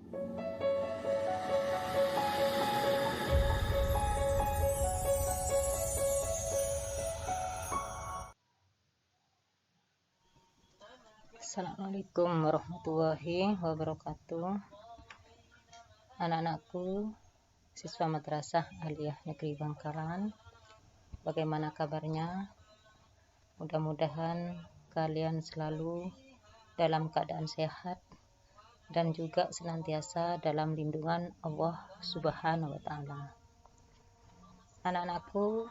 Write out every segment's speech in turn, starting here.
Assalamualaikum warahmatullahi wabarakatuh. Anak-anakku, siswa Madrasah Aliyah Negeri Bangkalan, bagaimana kabarnya? Mudah-mudahan kalian selalu dalam keadaan sehat dan juga senantiasa dalam lindungan Allah Subhanahu wa Ta'ala. Anak-anakku,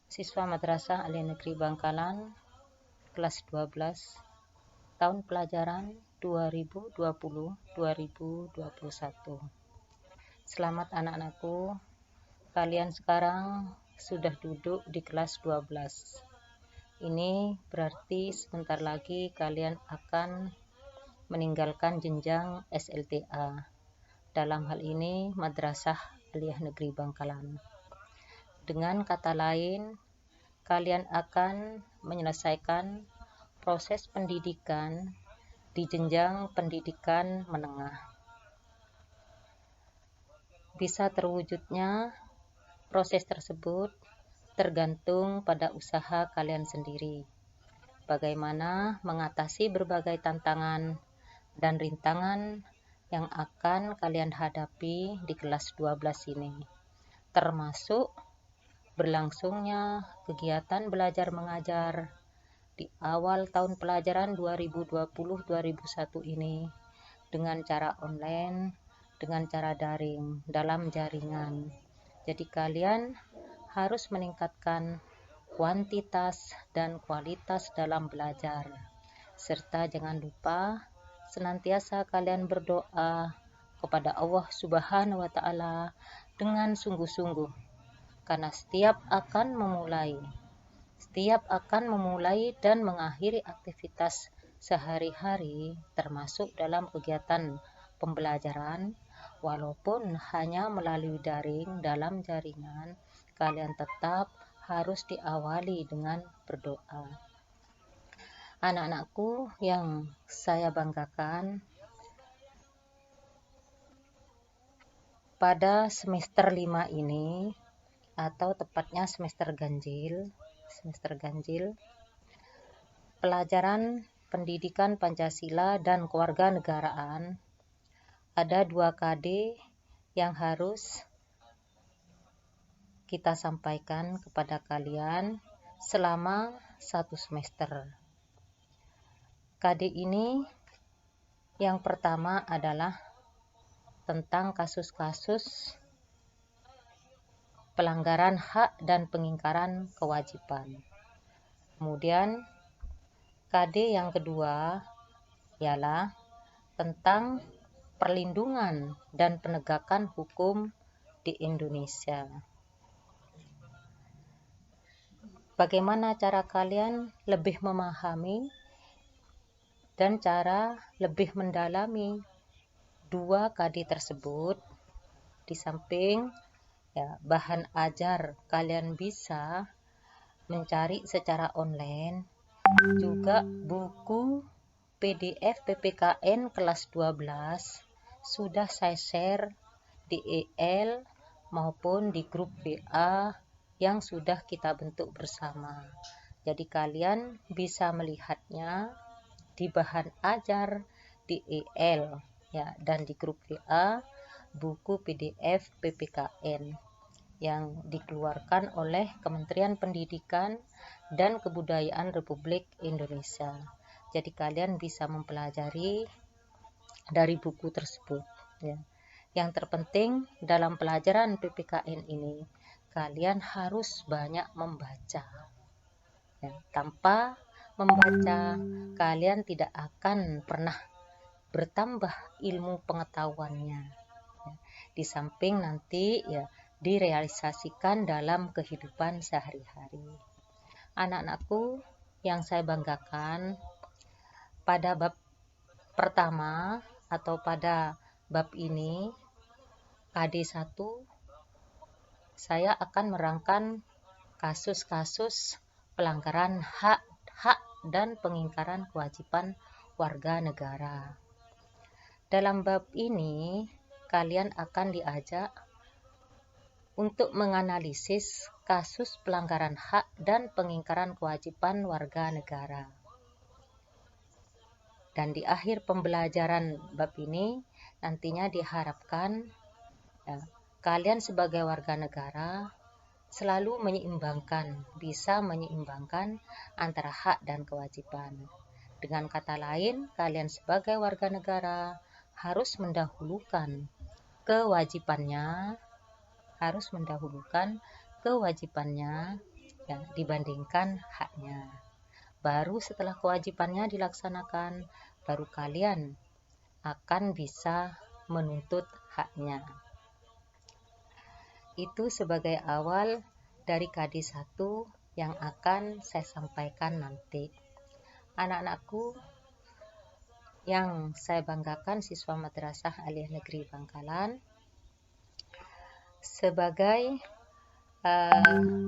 siswa Madrasah Aliyah Negeri Bangkalan, kelas 12, tahun pelajaran 2020-2021. Selamat anak-anakku, kalian sekarang sudah duduk di kelas 12. Ini berarti sebentar lagi kalian akan meninggalkan jenjang SLTA. Dalam hal ini Madrasah Aliyah Negeri Bangkalan. Dengan kata lain, kalian akan menyelesaikan proses pendidikan di jenjang pendidikan menengah. Bisa terwujudnya proses tersebut tergantung pada usaha kalian sendiri. Bagaimana mengatasi berbagai tantangan dan rintangan yang akan kalian hadapi di kelas 12 ini, termasuk berlangsungnya kegiatan belajar mengajar di awal tahun pelajaran 2020-2021 ini dengan cara online, dengan cara daring, dalam jaringan. Jadi kalian harus meningkatkan kuantitas dan kualitas dalam belajar. Serta jangan lupa senantiasa kalian berdoa kepada Allah Subhanahu wa Ta'ala dengan sungguh-sungguh, karena setiap akan memulai dan mengakhiri aktivitas sehari-hari, termasuk dalam kegiatan pembelajaran, walaupun hanya melalui daring dalam jaringan, kalian tetap harus diawali dengan berdoa. Anak-anakku yang saya banggakan, pada semester 5 ini, atau tepatnya semester ganjil, pelajaran pendidikan Pancasila dan kewarganegaraan, ada 2 KD yang harus kita sampaikan kepada kalian selama 1 semester. KD ini yang pertama adalah tentang kasus-kasus pelanggaran hak dan pengingkaran kewajiban. Kemudian KD yang kedua ialah tentang perlindungan dan penegakan hukum di Indonesia. Bagaimana cara kalian lebih memahami dan cara lebih mendalami 2 KD tersebut? Di samping bahan ajar kalian bisa mencari secara online, juga buku PDF PPKN kelas 12 sudah saya share di EL maupun di grup WA yang sudah kita bentuk bersama. Jadi kalian bisa melihatnya di bahan ajar di EL dan di grup WA buku PDF PPKN yang dikeluarkan oleh Kementerian Pendidikan dan Kebudayaan Republik Indonesia. Jadi kalian bisa mempelajari dari buku tersebut. Yang terpenting dalam pelajaran PPKN ini, kalian harus banyak membaca. Tanpa membaca, kalian tidak akan pernah bertambah ilmu pengetahuannya. Di samping nanti direalisasikan dalam kehidupan sehari-hari. Anak-anakku yang saya banggakan, pada bab pertama atau pada bab ini KD 1, saya akan merangkan kasus-kasus pelanggaran hak dan pengingkaran kewajiban warga negara. Dalam bab ini, kalian akan diajak untuk menganalisis kasus pelanggaran hak dan pengingkaran kewajiban warga negara. Dan di akhir pembelajaran bab ini, nantinya diharapkan kalian sebagai warga negara selalu bisa menyeimbangkan antara hak dan kewajiban. Dengan kata lain, kalian sebagai warga negara harus mendahulukan kewajibannya dibandingkan haknya. Baru setelah kewajibannya dilaksanakan, baru kalian akan bisa menuntut haknya. Itu sebagai awal dari KD 1 yang akan saya sampaikan nanti. Anak-anakku yang saya banggakan, siswa Madrasah Aliyah Negeri Bangkalan, sebagai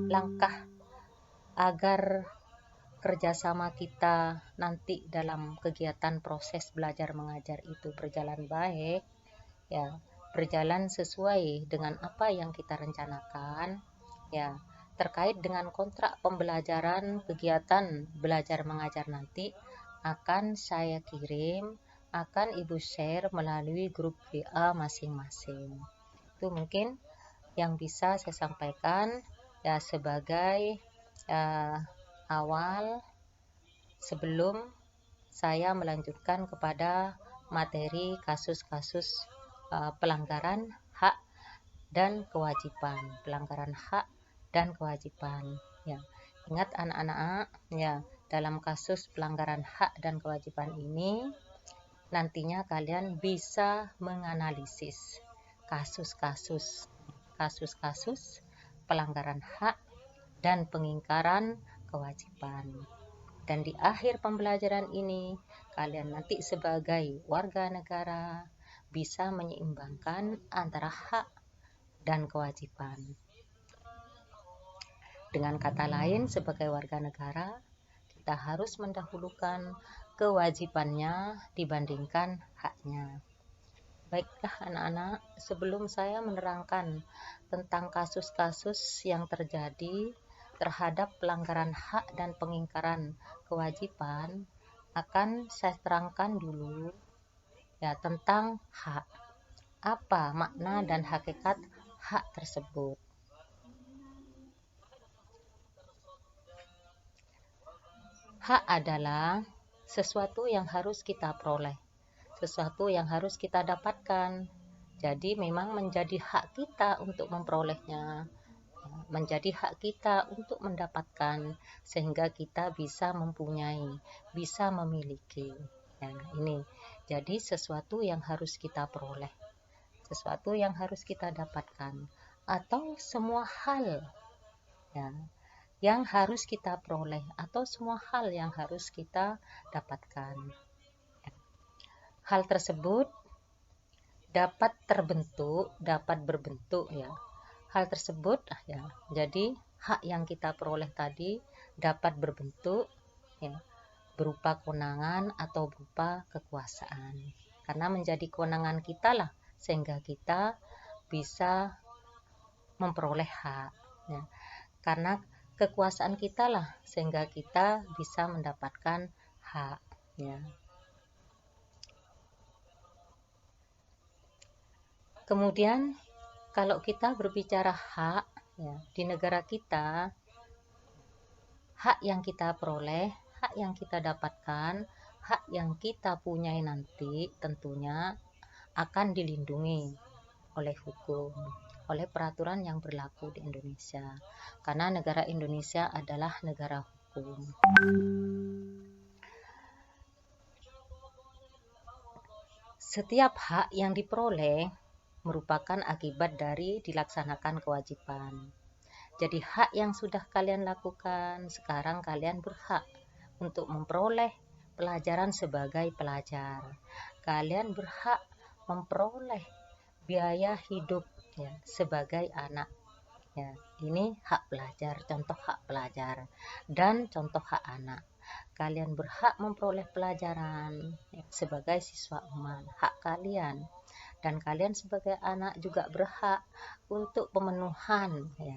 langkah agar kerjasama kita nanti dalam kegiatan proses belajar mengajar itu berjalan baik, berjalan sesuai dengan apa yang kita rencanakan, terkait dengan kontrak pembelajaran kegiatan belajar mengajar nanti akan saya kirim, akan Ibu share melalui grup WA masing-masing. Itu mungkin yang bisa saya sampaikan sebagai awal sebelum saya melanjutkan kepada materi kasus-kasus pelanggaran hak dan kewajiban. Ingat anak-anak, dalam kasus pelanggaran hak dan kewajiban ini nantinya kalian bisa menganalisis kasus-kasus pelanggaran hak dan pengingkaran kewajiban. Dan di akhir pembelajaran ini, kalian nanti sebagai warga negara bisa menyeimbangkan antara hak dan kewajiban. Dengan kata lain, sebagai warga negara, kita harus mendahulukan kewajibannya dibandingkan haknya. Baiklah anak-anak, sebelum saya menerangkan tentang kasus-kasus yang terjadi terhadap pelanggaran hak dan pengingkaran kewajiban, akan saya terangkan dulu tentang hak. Apa makna dan hakikat hak tersebut? Hak adalah sesuatu yang harus kita peroleh, sesuatu yang harus kita dapatkan. Jadi memang menjadi hak kita untuk memperolehnya, menjadi hak kita untuk mendapatkan, sehingga kita bisa mempunyai, bisa memiliki. Ini jadi sesuatu yang harus kita peroleh, sesuatu yang harus kita dapatkan, atau semua hal yang harus kita peroleh, atau semua hal yang harus kita dapatkan. Hal tersebut dapat berbentuk. Hal tersebut jadi hak yang kita peroleh tadi dapat berbentuk berupa kewenangan atau berupa kekuasaan. Karena menjadi kewenangan kita lah sehingga kita bisa memperoleh hak. Karena kekuasaan kita lah sehingga kita bisa mendapatkan hak. Kemudian kalau kita berbicara hak di negara kita, hak yang kita peroleh, hak yang kita dapatkan, hak yang kita punyai nanti tentunya akan dilindungi oleh hukum, oleh peraturan yang berlaku di Indonesia. Karena negara Indonesia adalah negara hukum. Setiap hak yang diperoleh merupakan akibat dari dilaksanakan kewajiban. Jadi hak yang sudah kalian lakukan, sekarang kalian berhak untuk memperoleh pelajaran sebagai pelajar. Kalian berhak memperoleh biaya hidup sebagai anak. Ini hak pelajar, contoh hak pelajar dan contoh hak anak. kalian berhak memperoleh pelajaran ya, sebagai siswa aman, hak kalian. Dan kalian sebagai anak juga berhak untuk pemenuhan ya,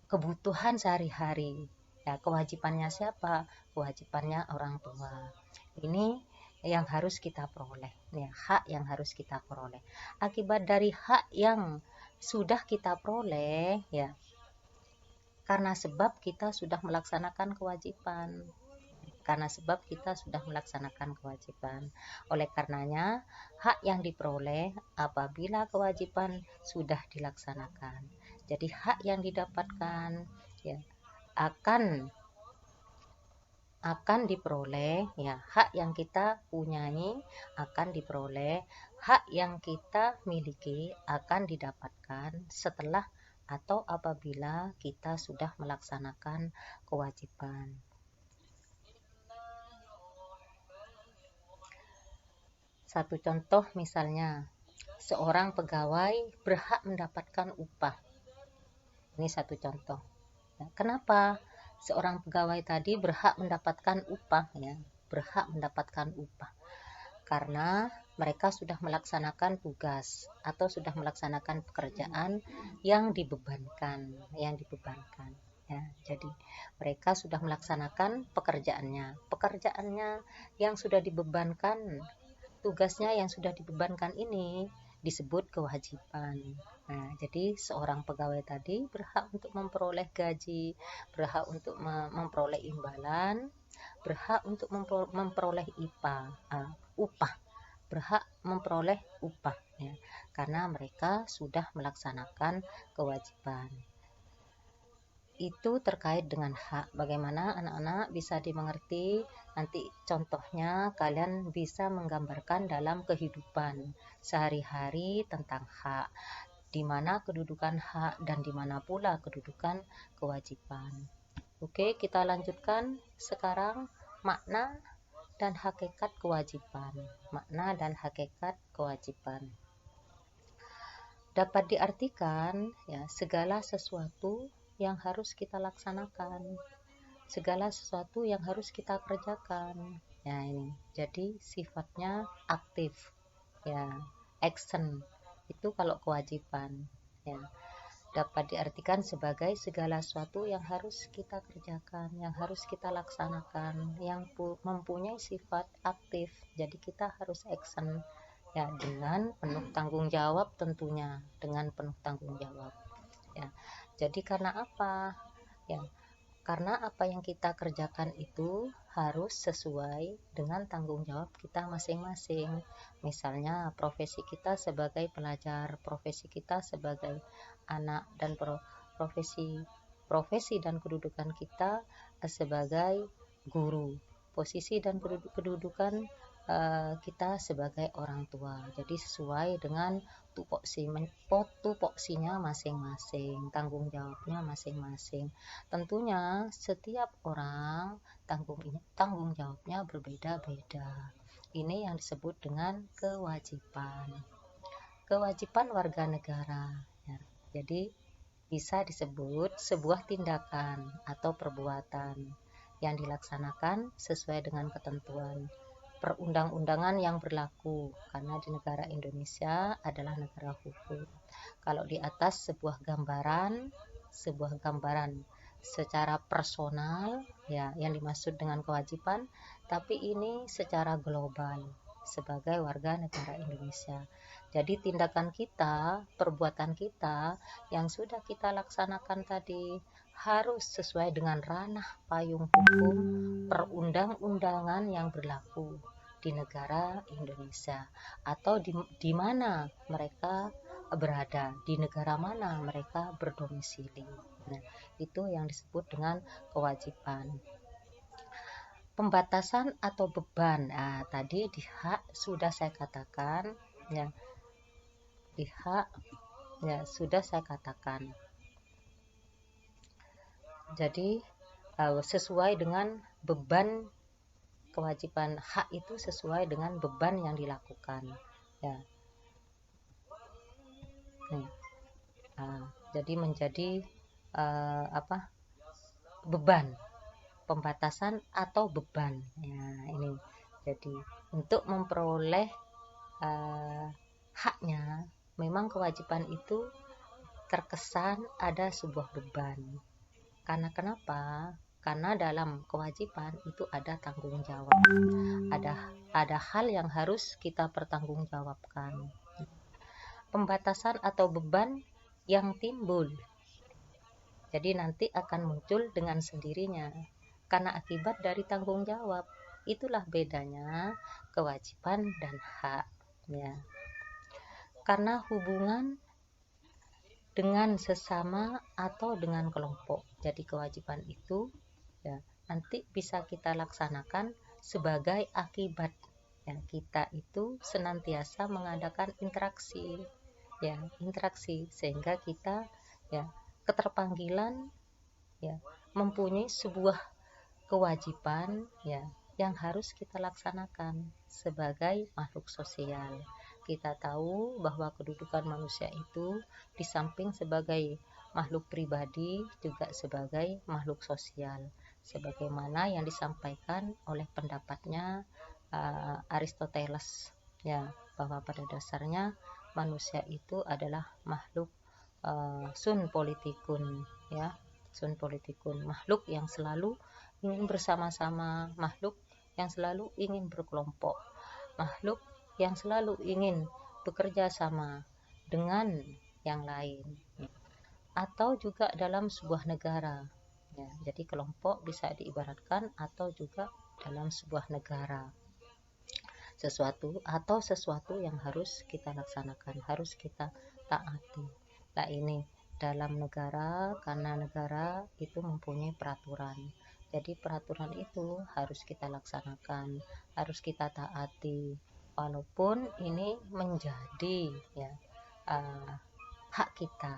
kebutuhan sehari-hari. Ya, kewajibannya siapa? Kewajibannya orang tua. Ini yang harus kita peroleh, ya, hak yang harus kita peroleh. Akibat dari hak yang sudah kita peroleh, ya, karena sebab kita sudah melaksanakan kewajiban. Karena sebab kita sudah melaksanakan kewajiban. Oleh karenanya, hak yang diperoleh apabila kewajiban sudah dilaksanakan. Jadi hak yang didapatkan ya akan diperoleh ya, hak yang kita punyai akan diperoleh, hak yang kita miliki akan didapatkan setelah atau apabila kita sudah melaksanakan kewajiban. Satu contoh misalnya, seorang pegawai berhak mendapatkan upah. Ini satu contoh. Ya, kenapa seorang pegawai tadi berhak mendapatkan upah ya? Berhak mendapatkan upah karena mereka sudah melaksanakan tugas atau sudah melaksanakan pekerjaan yang dibebankan ya. Jadi mereka sudah melaksanakan pekerjaannya yang sudah dibebankan, tugasnya yang sudah dibebankan ini disebut kewajiban. Nah, jadi seorang pegawai tadi berhak untuk memperoleh gaji, berhak untuk memperoleh imbalan, berhak untuk memperoleh upah, berhak memperoleh upah ya, karena mereka sudah melaksanakan kewajiban. Itu terkait dengan hak. Bagaimana anak-anak bisa dimengerti? Nanti contohnya kalian bisa menggambarkan dalam kehidupan sehari-hari tentang hak, di mana kedudukan hak dan di mana pula kedudukan kewajiban. Oke, kita lanjutkan sekarang makna dan hakikat kewajiban. Makna dan hakikat kewajiban dapat diartikan ya, segala sesuatu yang harus kita laksanakan, segala sesuatu yang harus kita kerjakan ya. Ini jadi sifatnya aktif ya, action itu kalau kewajiban ya. Dapat diartikan sebagai segala sesuatu yang harus kita kerjakan, yang harus kita laksanakan, yang mempunyai sifat aktif. Jadi kita harus action ya, dengan penuh tanggung jawab, tentunya dengan penuh tanggung jawab ya. Jadi karena apa ya, karena apa yang kita kerjakan itu harus sesuai dengan tanggung jawab kita masing-masing. Misalnya profesi kita sebagai pelajar, profesi kita sebagai anak, dan profesi dan kedudukan kita sebagai guru, posisi dan kedudukan kita sebagai orang tua. Jadi sesuai dengan tupoksinya masing-masing, tanggung jawabnya masing-masing. Tentunya setiap orang tanggung jawabnya berbeda-beda. Ini yang disebut dengan kewajiban. Kewajiban warga negara ya. Jadi bisa disebut sebuah tindakan atau perbuatan yang dilaksanakan sesuai dengan ketentuan perundang-undangan yang berlaku, karena di negara Indonesia adalah negara hukum. Kalau di atas sebuah gambaran secara personal ya, yang dimaksud dengan kewajiban, tapi ini secara global sebagai warga negara Indonesia. Jadi tindakan kita, perbuatan kita yang sudah kita laksanakan tadi harus sesuai dengan ranah payung hukum perundang-undangan yang berlaku di negara Indonesia, atau di mana mereka berada, di negara mana mereka berdomisili. Nah, itu yang disebut dengan kewajiban. Pembatasan atau beban. Nah, tadi di hak sudah saya katakan ya. Di hak ya sudah saya katakan. Jadi sesuai dengan beban kewajiban, hak itu sesuai dengan beban yang dilakukan ya. Jadi menjadi beban pembatasan atau beban. Ya, ini. Jadi untuk memperoleh haknya, memang kewajiban itu terkesan ada sebuah beban. Karena kenapa? Karena dalam kewajiban itu ada tanggung jawab. Ada hal yang harus kita pertanggungjawabkan. Pembatasan atau beban yang timbul, jadi nanti akan muncul dengan sendirinya karena akibat dari tanggung jawab. Itulah bedanya kewajiban dan hak, ya. Karena hubungan dengan sesama atau dengan kelompok. Jadi kewajiban itu ya nanti bisa kita laksanakan sebagai akibat. Ya, kita itu senantiasa mengadakan interaksi, ya, interaksi sehingga kita ya keterpanggilan ya mempunyai sebuah kewajiban ya yang harus kita laksanakan sebagai makhluk sosial. Kita tahu bahwa kedudukan manusia itu di samping sebagai makhluk pribadi juga sebagai makhluk sosial, sebagaimana yang disampaikan oleh pendapatnya Aristoteles ya, bahwa pada dasarnya manusia itu adalah makhluk sun politikun ya, sun politikun, makhluk yang selalu ingin bersama-sama, makhluk yang selalu ingin berkelompok, makhluk yang selalu ingin bekerja sama dengan yang lain, atau juga dalam sebuah negara ya. Jadi kelompok bisa diibaratkan atau juga dalam sebuah negara, sesuatu yang harus kita laksanakan, harus kita taati. Nah ini dalam negara, karena negara itu mempunyai peraturan, jadi peraturan itu harus kita laksanakan, harus kita taati, walaupun ini menjadi ya hak kita,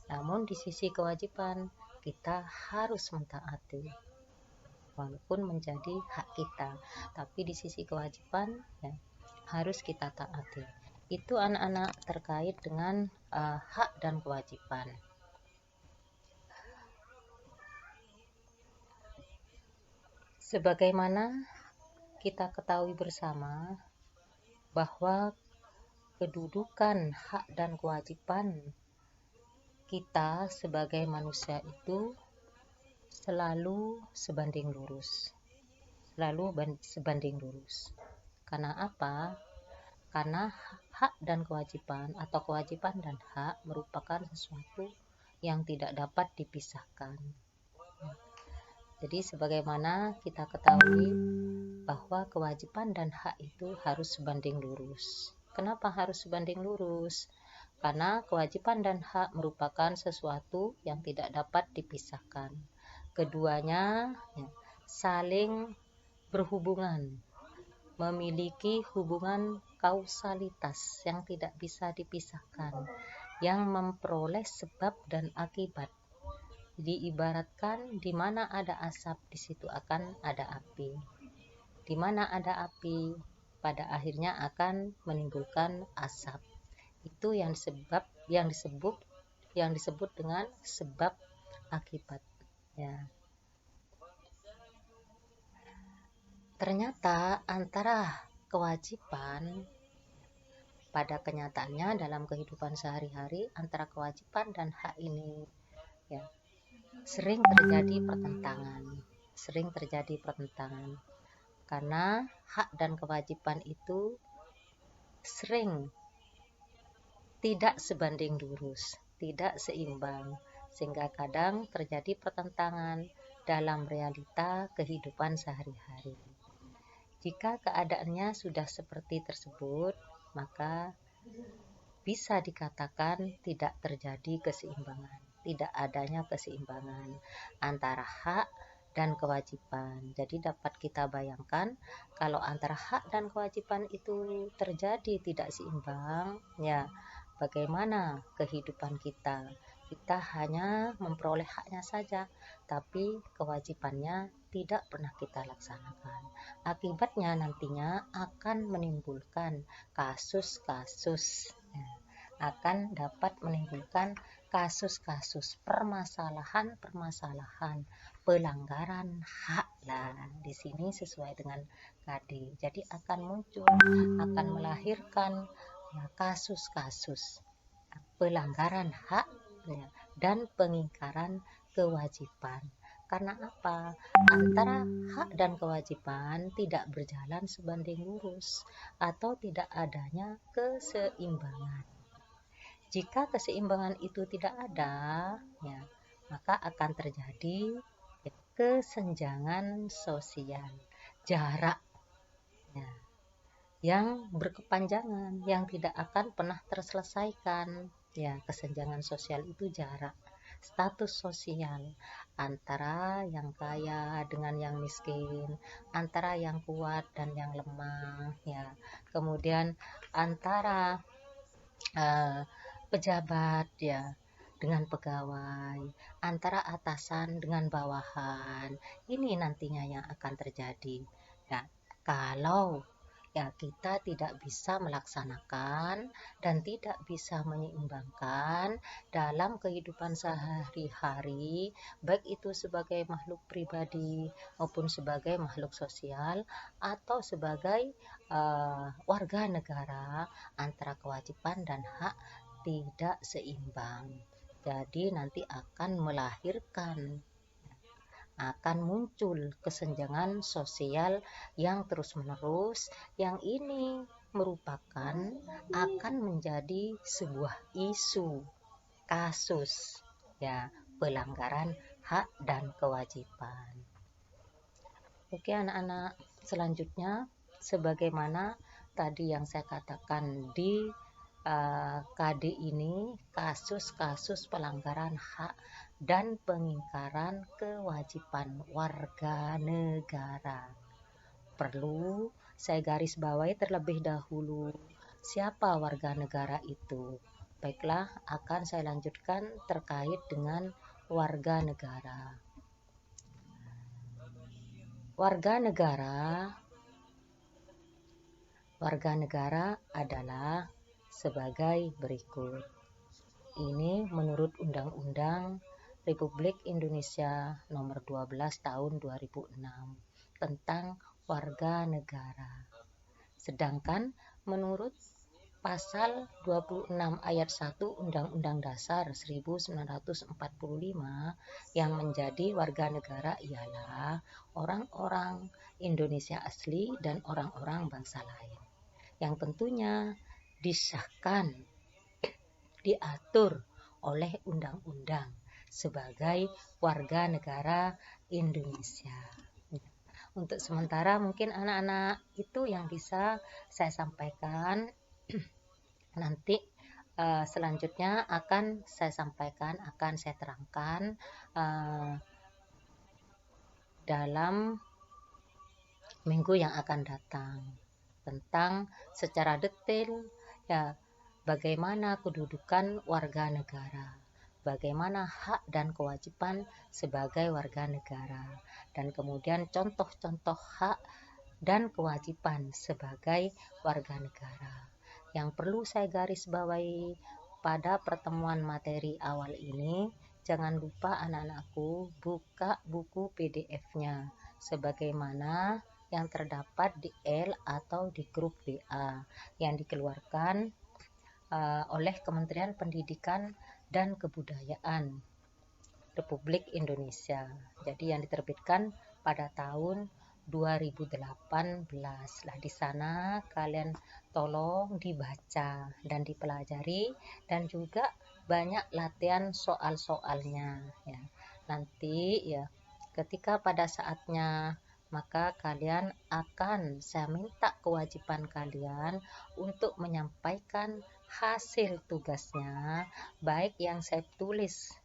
namun di sisi kewajiban kita harus mentaati walaupun menjadi hak kita, tapi di sisi kewajiban ya harus kita taati. Itu anak-anak terkait dengan hak dan kewajiban. Sebagaimana kita ketahui bersama bahwa kedudukan hak dan kewajiban kita sebagai manusia itu selalu sebanding lurus. Karena apa? Karena hak dan kewajiban atau kewajiban dan hak merupakan sesuatu yang tidak dapat dipisahkan. Jadi sebagaimana kita ketahui bahwa kewajiban dan hak itu harus sebanding lurus. Kenapa harus sebanding lurus? Karena kewajiban dan hak merupakan sesuatu yang tidak dapat dipisahkan. Keduanya ya, saling berhubungan, memiliki hubungan kausalitas yang tidak bisa dipisahkan, yang memperoleh sebab dan akibat. Diibaratkan di mana ada asap, di situ akan ada api. Di mana ada api, pada akhirnya akan menimbulkan asap. Itu yang disebut dengan sebab akibat. Ya. Ternyata antara kewajiban pada kenyataannya dalam kehidupan sehari-hari, antara kewajiban dan hak ini ya sering terjadi pertentangan karena hak dan kewajiban itu sering tidak sebanding lurus, tidak seimbang, sehingga kadang terjadi pertentangan dalam realita kehidupan sehari-hari. Jika keadaannya sudah seperti tersebut, maka bisa dikatakan tidak terjadi keseimbangan, tidak adanya keseimbangan antara hak dan kewajiban. Jadi dapat kita bayangkan kalau antara hak dan kewajiban itu terjadi tidak seimbang, ya bagaimana kehidupan kita? Kita hanya memperoleh haknya saja, tapi kewajibannya tidak pernah kita laksanakan. Akibatnya nantinya akan menimbulkan kasus-kasus, akan dapat menimbulkan kasus-kasus permasalahan pelanggaran hak. Lah, di sini sesuai dengan KD. Jadi akan muncul, akan melahirkan ya, kasus-kasus pelanggaran hak ya, dan pengingkaran kewajiban. Karena apa? Antara hak dan kewajiban tidak berjalan sebanding lurus atau tidak adanya keseimbangan. Jika keseimbangan itu tidak ada, ya, maka akan terjadi ya, kesenjangan sosial, jarak ya, yang berkepanjangan, yang tidak akan pernah terselesaikan. Ya, kesenjangan sosial itu jarak status sosial antara yang kaya dengan yang miskin, antara yang kuat dan yang lemah ya. Kemudian antara pejabat ya dengan pegawai, antara atasan dengan bawahan. Ini nantinya yang akan terjadi. Ya, kalau ya kita tidak bisa melaksanakan dan tidak bisa menyeimbangkan dalam kehidupan sehari-hari, baik itu sebagai makhluk pribadi maupun sebagai makhluk sosial atau sebagai warga negara, antara kewajiban dan hak tidak seimbang. Jadi nanti akan melahirkan, akan muncul kesenjangan sosial yang terus-menerus, yang ini merupakan akan menjadi sebuah isu kasus ya, pelanggaran hak dan kewajiban. Oke anak-anak, selanjutnya sebagaimana tadi yang saya katakan di KD ini, kasus-kasus pelanggaran hak dan pengingkaran kewajiban warga negara. Perlu saya garis bawahi terlebih dahulu, siapa warga negara itu. Baiklah, akan saya lanjutkan terkait dengan warga negara. Warga negara adalah sebagai berikut. Ini menurut Undang-Undang Republik Indonesia Nomor 12 Tahun 2006 tentang warga negara. Sedangkan menurut Pasal 26 ayat 1 Undang-Undang Dasar 1945 yang menjadi warga negara ialah orang-orang Indonesia asli dan orang-orang bangsa lain, yang tentunya disahkan, diatur oleh undang-undang sebagai warga negara Indonesia. Untuk sementara mungkin anak-anak itu yang bisa saya sampaikan. Nanti selanjutnya akan saya sampaikan, akan saya terangkan dalam minggu yang akan datang tentang secara detail ya bagaimana kedudukan warga negara, bagaimana hak dan kewajiban sebagai warga negara, dan kemudian contoh-contoh hak dan kewajiban sebagai warga negara. Yang perlu saya garis bawahi pada pertemuan materi awal ini, jangan lupa anak-anakku buka buku PDF-nya sebagaimana yang terdapat di L atau di grup WA yang dikeluarkan oleh Kementerian Pendidikan dan Kebudayaan Republik Indonesia. Jadi yang diterbitkan pada tahun 2018. Lah di sana kalian tolong dibaca dan dipelajari dan juga banyak latihan soal-soalnya ya. Nanti ya ketika pada saatnya maka kalian akan saya minta kewajiban kalian untuk menyampaikan hasil tugasnya, baik yang saya tulis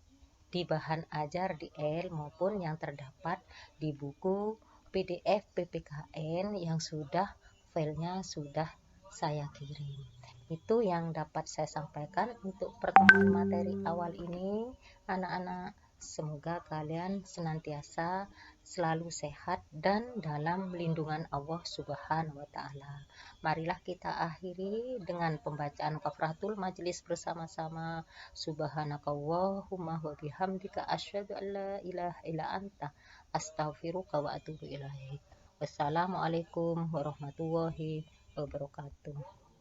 di bahan ajar di L maupun yang terdapat di buku PDF PPKN yang sudah filenya sudah saya kirim. Itu yang dapat saya sampaikan untuk pertemuan materi awal ini anak-anak. Semoga kalian senantiasa selalu sehat dan dalam lindungan Allah Subhanahu wa Ta'ala. Marilah kita akhiri dengan pembacaan kafaratul majlis bersama-sama. Subhanakallahumma wa bihamdika asyhadu an la ilaha illa anta astaghfiruka wa atubu ilaik. Wassalamualaikum warahmatullahi wabarakatuh.